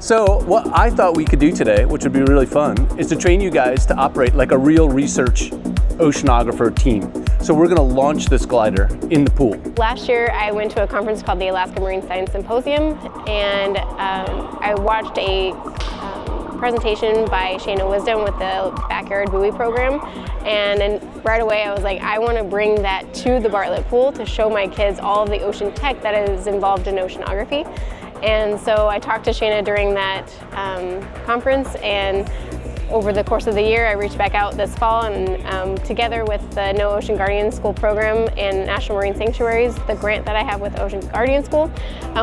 So what I thought we could do today, which would be really fun, is to train you guys to operate like a real research oceanographer team. So we're going to launch this glider in the pool. Last year I went to a conference called the Alaska Marine Science Symposium, and I watched a presentation by Shayna Wisdom with the Backyard Buoy program, and then right away I was like, I want to bring that to the Bartlett pool to show my kids all of the ocean tech that is involved in oceanography. And so I talked to Shayna during that conference, and over the course of the year I reached back out this fall, and together with the NOAA Ocean Guardian School program and National Marine Sanctuaries, the grant that I have with Ocean Guardian School,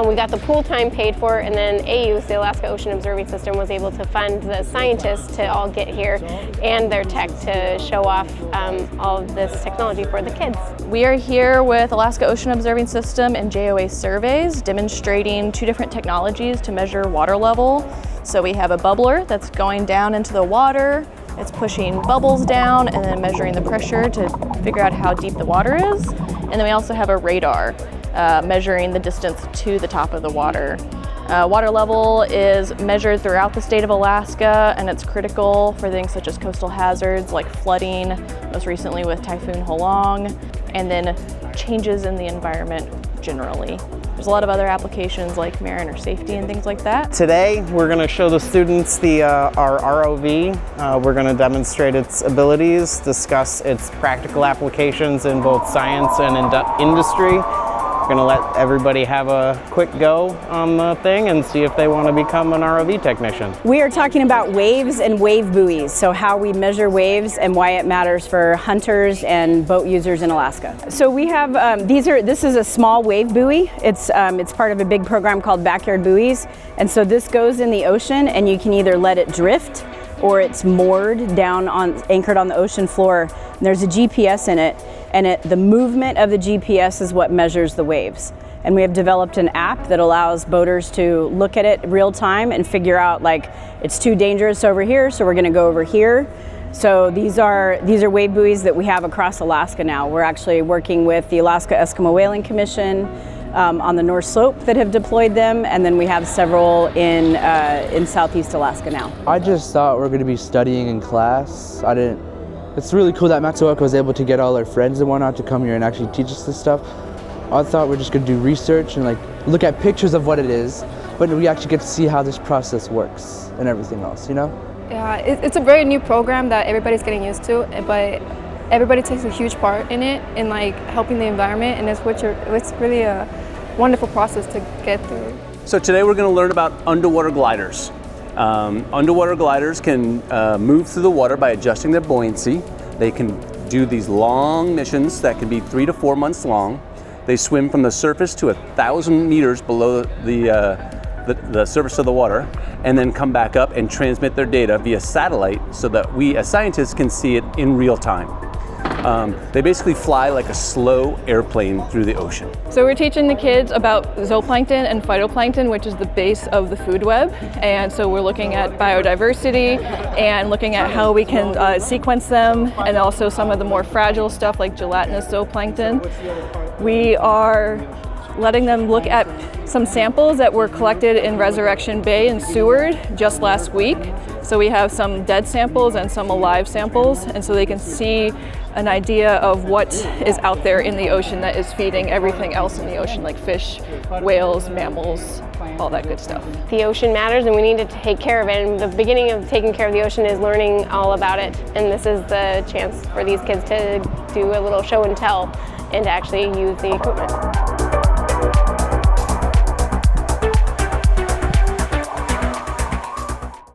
we got the pool time paid for, and then AOOS, the Alaska Ocean Observing System, was able to fund the scientists to all get here and their tech to show off all of this technology for the kids. We are here with Alaska Ocean Observing System and JOA Surveys, demonstrating two different technologies to measure water level. So we have a bubbler that's going down into the water, it's pushing bubbles down and then measuring the pressure to figure out how deep the water is. And then we also have a radar measuring the distance to the top of the water. Water level is measured throughout the state of Alaska, and it's critical for things such as coastal hazards like flooding, most recently with Typhoon Halong, and then changes in the environment generally. There's a lot of other applications like mariner safety and things like that. Today we're going to show the students our ROV. We're going to demonstrate its abilities, discuss its practical applications in both science and industry. We're going to let everybody have a quick go on the thing and see if they want to become an ROV technician. We are talking about waves and wave buoys, so how we measure waves and why it matters for hunters and boat users in Alaska. So we have, this is a small wave buoy. It's part of a big program called Backyard Buoys, and so this goes in the ocean and you can either let it drift or it's moored down anchored on the ocean floor. And there's a GPS in it, and the movement of the GPS is what measures the waves. And we have developed an app that allows boaters to look at it real time and figure out, like, it's too dangerous over here, so we're going to go over here. So these are wave buoys that we have across Alaska now. We're actually working with the Alaska Eskimo Whaling Commission on the North Slope that have deployed them, and then we have several in Southeast Alaska now. I just thought we were going to be studying in class. It's really cool that Matsuoka was able to get all our friends and whatnot to come here and actually teach us this stuff. I thought we're just going to do research and look at pictures of what it is, but we actually get to see how this process works and everything else, you know? Yeah, it's a very new program that everybody's getting used to, but everybody takes a huge part in it, in helping the environment, and it's really a wonderful process to get through. So today we're going to learn about underwater gliders. Underwater gliders can move through the water by adjusting their buoyancy. They can do these long missions that can be 3 to 4 months long. They swim from the surface to 1,000 meters below the surface of the water, and then come back up and transmit their data via satellite so that we as scientists can see it in real time. They basically fly like a slow airplane through the ocean. So we're teaching the kids about zooplankton and phytoplankton, which is the base of the food web. And so we're looking at biodiversity and looking at how we can sequence them, and also some of the more fragile stuff like gelatinous zooplankton. We are letting them look at some samples that were collected in Resurrection Bay in Seward just last week. So we have some dead samples and some alive samples, and so they can see an idea of what is out there in the ocean that is feeding everything else in the ocean, like fish, whales, mammals, all that good stuff. The ocean matters and we need to take care of it, and the beginning of taking care of the ocean is learning all about it, and this is the chance for these kids to do a little show and tell and to actually use the equipment.